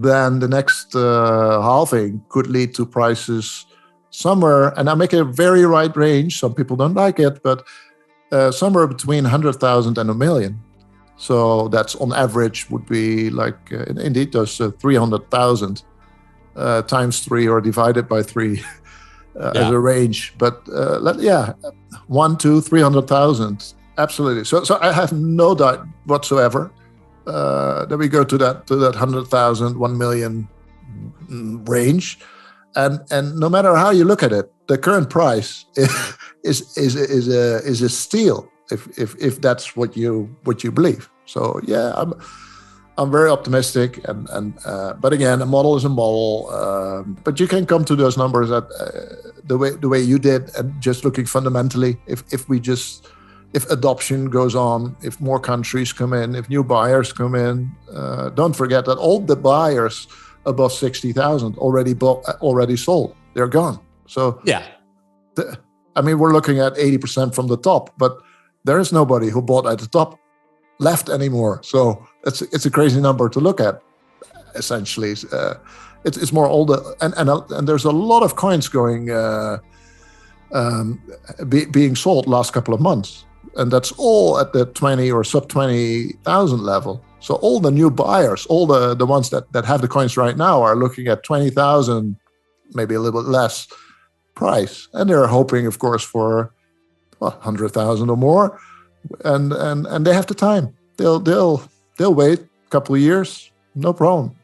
then the next halving could lead to prices somewhere, and I make a very wide range. Some people don't like it, but somewhere between 100,000 and 1 million. So that's on average would be like, indeed, those 300,000 times 3 or divided by 3 as a range. But 1, 2, 300,000, absolutely. So I have no doubt whatsoever that we go to that 100,000, 1 million range. And no matter how you look at it, the current price is a steal if that's what you believe. So yeah, I'm very optimistic, and but again, a model is a model. But you can come to those numbers at the way you did, and just looking fundamentally. If adoption goes on, if more countries come in, if new buyers come in, don't forget that all the buyers above 60,000 already sold. They're gone. So yeah, we're looking at 80% from the top, but there is nobody who bought at the top left anymore. So it's a crazy number to look at. Essentially, it's more all the and there's a lot of coins going being sold last couple of months, and that's all at the 20 or sub 20,000 level. So all the new buyers, all the ones that have the coins right now, are looking at 20,000, maybe a little bit less price, and they're hoping, of course, for 100,000 or more, and they have the time. They'll wait a couple of years, no problem.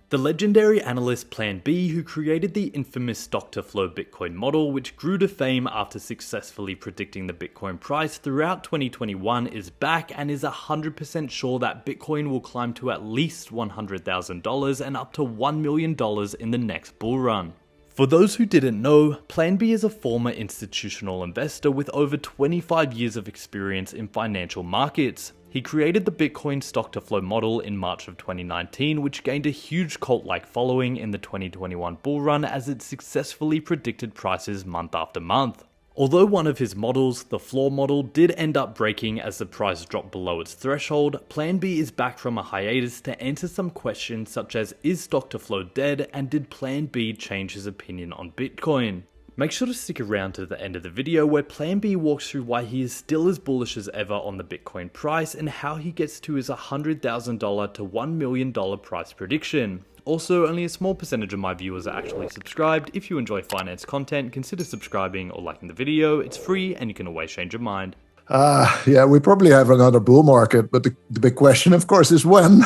The legendary analyst PlanB, who created the infamous stock-to-flow Bitcoin model, which grew to fame after successfully predicting the Bitcoin price throughout 2021, is back and is 100% sure that Bitcoin will climb to at least $100,000 and up to $1 million in the next bull run. For those who didn't know, PlanB is a former institutional investor with over 25 years of experience in financial markets. He created the Bitcoin stock-to-flow model in March of 2019, which gained a huge cult-like following in the 2021 bull run as it successfully predicted prices month after month. Although one of his models, the floor model, did end up breaking as the price dropped below its threshold, PlanB is back from a hiatus to answer some questions such as, is stock-to-flow dead, and did PlanB change his opinion on Bitcoin? Make sure to stick around to the end of the video where PlanB walks through why he is still as bullish as ever on the Bitcoin price and how he gets to his $100,000 to $1 million price prediction. Also, only a small percentage of my viewers are actually subscribed. If you enjoy finance content, consider subscribing or liking the video. It's free and you can always change your mind. Yeah, we probably have another bull market, but the big question, of course, is when.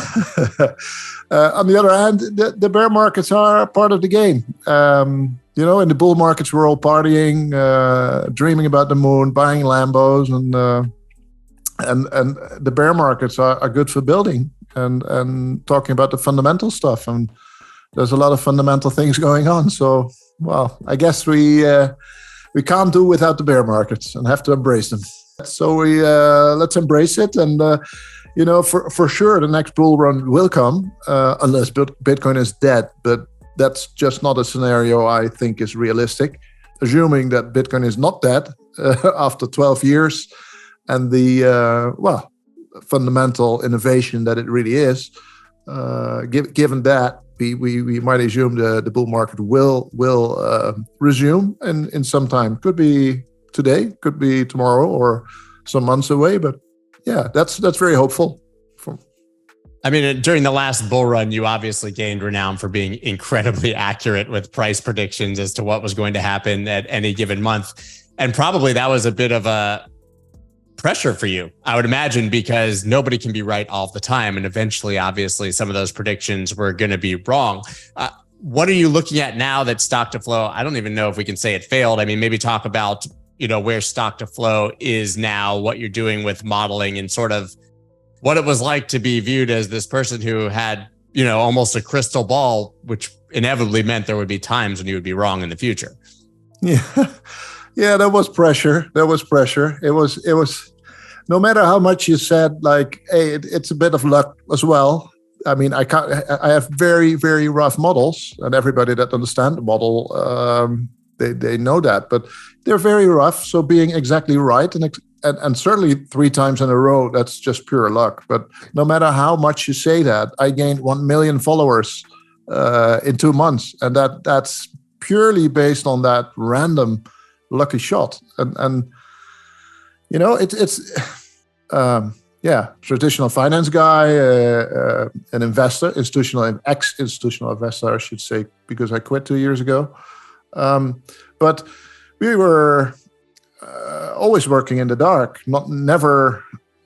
On the other hand, the bear markets are part of the game. In the bull markets, we're all partying, dreaming about the moon, buying Lambos, and the bear markets are good for building and talking about the fundamental stuff. And there's a lot of fundamental things going on. So, well, I guess we can't do without the bear markets and have to embrace them. So let's embrace it, and for sure the next bull run will come, unless Bitcoin is dead. But that's just not a scenario I think is realistic. Assuming that Bitcoin is not dead after 12 years, and the fundamental innovation that it really is, given that we might assume the bull market will resume in some time. Could be today, could be tomorrow, or some months away. But yeah, that's very hopeful. During the last bull run, you obviously gained renown for being incredibly accurate with price predictions as to what was going to happen at any given month. And probably that was a bit of a pressure for you, I would imagine, because nobody can be right all the time. And eventually, obviously, some of those predictions were going to be wrong. What are you looking at now that stock-to-flow, I don't even know if we can say it failed. Maybe talk about where stock-to-flow is now, what you're doing with modeling, and sort of what it was like to be viewed as this person who had, almost a crystal ball, which inevitably meant there would be times when you would be wrong in the future. Yeah, there was pressure. It was no matter how much you said, like, hey, it's a bit of luck as well. I have very, very rough models, and everybody that understands the model, they know that, but they're very rough. So being exactly right and certainly 3 times in a row, that's just pure luck. But no matter how much you say that, I gained 1 million followers in 2 months, and that's purely based on that random lucky shot. And you know, it's traditional finance guy, an investor, ex-institutional investor, I should say, because I quit 2 years ago. But we were always working in the dark, never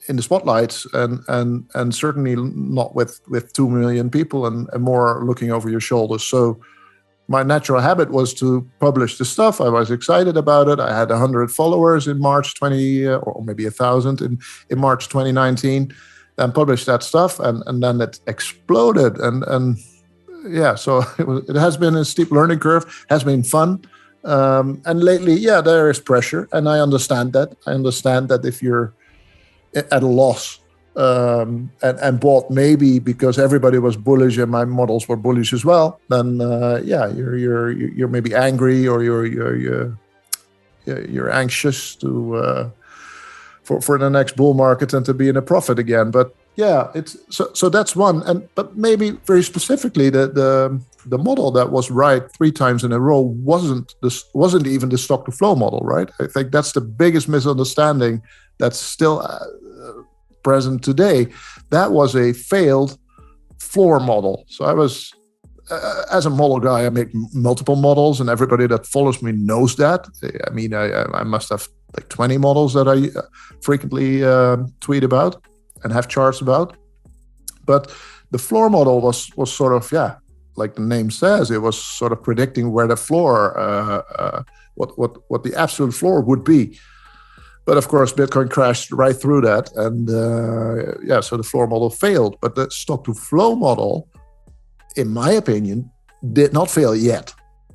in the spotlights, and certainly not with 2 million people and more looking over your shoulders. So my natural habit was to publish the stuff. I was excited about it. I had 100 followers in March 20, or maybe 1,000 in March 2019, and published that stuff, and then it exploded. And yeah, so it has been a steep learning curve, has been fun. And lately, yeah, there is pressure, and I understand that. I understand that if you're at a loss, and bought maybe because everybody was bullish and my models were bullish as well, then you're maybe angry, or you're anxious to for the next bull market and to be in a profit again. But yeah, it's so that's one. But maybe very specifically, the model that was right 3 times in a row wasn't even the stock to flow model, right? I think that's the biggest misunderstanding that's still present today. That was a failed floor model. So I was, as a model guy, I make multiple models, and everybody that follows me knows that. I mean, I must have like 20 models that I frequently tweet about and have charts about. But the floor model was sort of, like the name says, it was sort of predicting where the floor, what the absolute floor would be. But of course, Bitcoin crashed right through that, and so the floor model failed. But the stock to flow model, in my opinion, did not fail yet.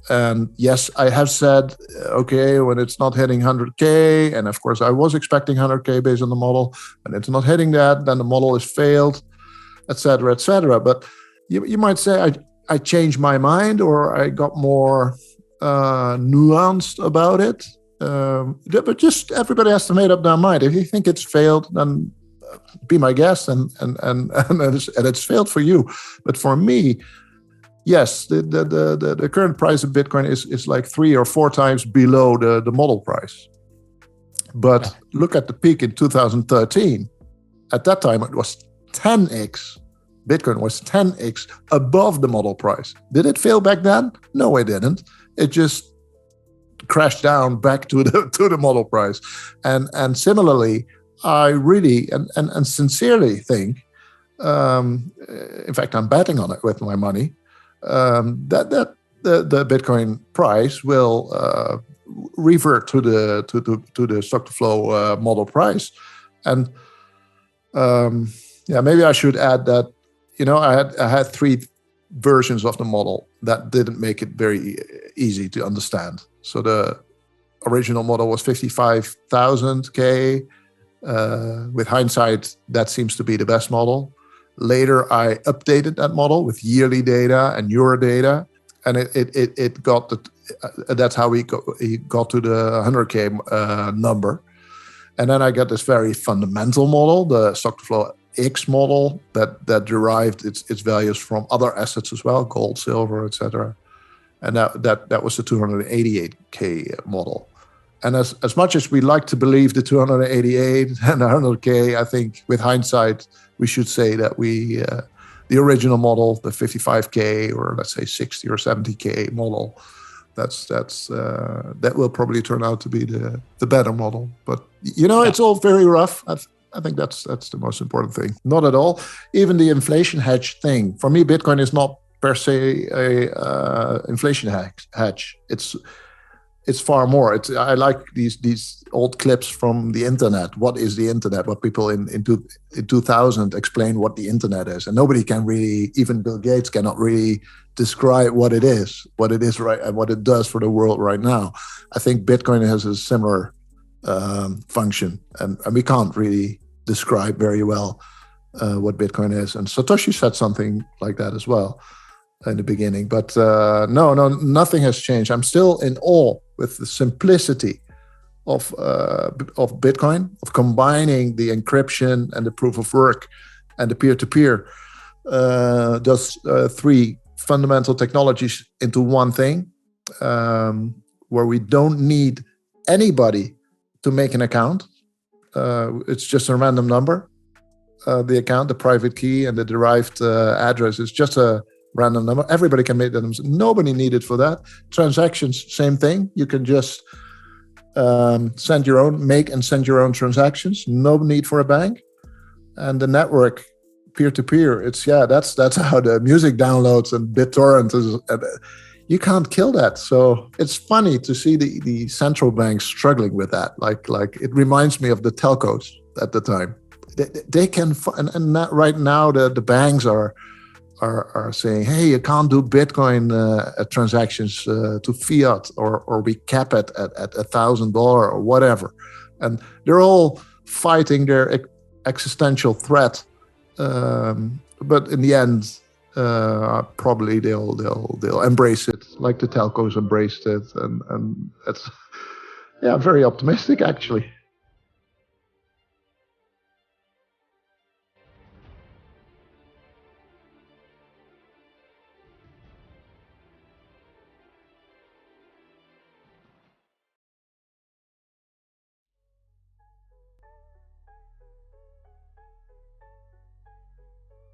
And yes, I have said, okay, when it's not hitting 100K, and of course I was expecting 100K based on the model, and it's not hitting that, then the model is failed, etc., etc. But you might say I changed my mind, or I got more nuanced about it. But just everybody has to make up their mind. If you think it's failed, then be my guest, and it's failed for you. But for me, yes, the current price of Bitcoin is like 3 or 4 times below the model price. But look at the peak in 2013. At that time, it was 10x. Bitcoin was 10x above the model price. Did it fail back then? No, it didn't. It just crashed down back to the model price. And similarly, I really and sincerely think, in fact, I'm betting on it with my money, that the Bitcoin price will revert to the stock to flow model price. And maybe I should add that, I had 3 versions of the model that didn't make it very easy to understand. So the original model was 55,000K. With hindsight, that seems to be the best model. Later, I updated that model with yearly data and euro data, and it got that's how he got to the 100K number. And then I got this very fundamental model, the stock to flow X model, that derived its values from other assets as well, gold, silver, etc. And that was the 288K model. And as much as we like to believe the 288 and 100K, I think with hindsight, we should say that the original model, the 55K, or let's say 60 or 70K model, that will probably turn out to be the better model. But it's all very rough. I think that's the most important thing. Not at all. Even the inflation hedge thing, for me, Bitcoin is not per se a inflation hedge. It's far more. I like these old clips from the internet. What is the internet? What people in 2000 explained what the internet is, and nobody can really, even Bill Gates cannot really describe what it is right, and what it does for the world right now. I think Bitcoin has a similar function, and we can't really describe very well what Bitcoin is. And Satoshi said something like that as well in the beginning. But no, nothing has changed. I'm still in awe with the simplicity of Bitcoin, of combining the encryption and the proof of work and the peer-to-peer. Those 3 fundamental technologies into one thing, where we don't need anybody to make an account. It's just a random number. The account, the private key, and the derived address is just a random number. Everybody can make them. Nobody needed for that. Transactions, same thing. You can just make and send your own transactions. No need for a bank. And the network, peer-to-peer, that's how the music downloads and BitTorrent is. You can't kill that. So it's funny to see the central banks struggling with that. Like it reminds me of the telcos at the time. They can, and right now the banks are saying, hey, you can't do Bitcoin transactions to fiat, or we cap it at $1,000 or whatever. And they're all fighting their existential threat. But in the end, probably they'll embrace it like the telcos embraced it, and it's very optimistic actually.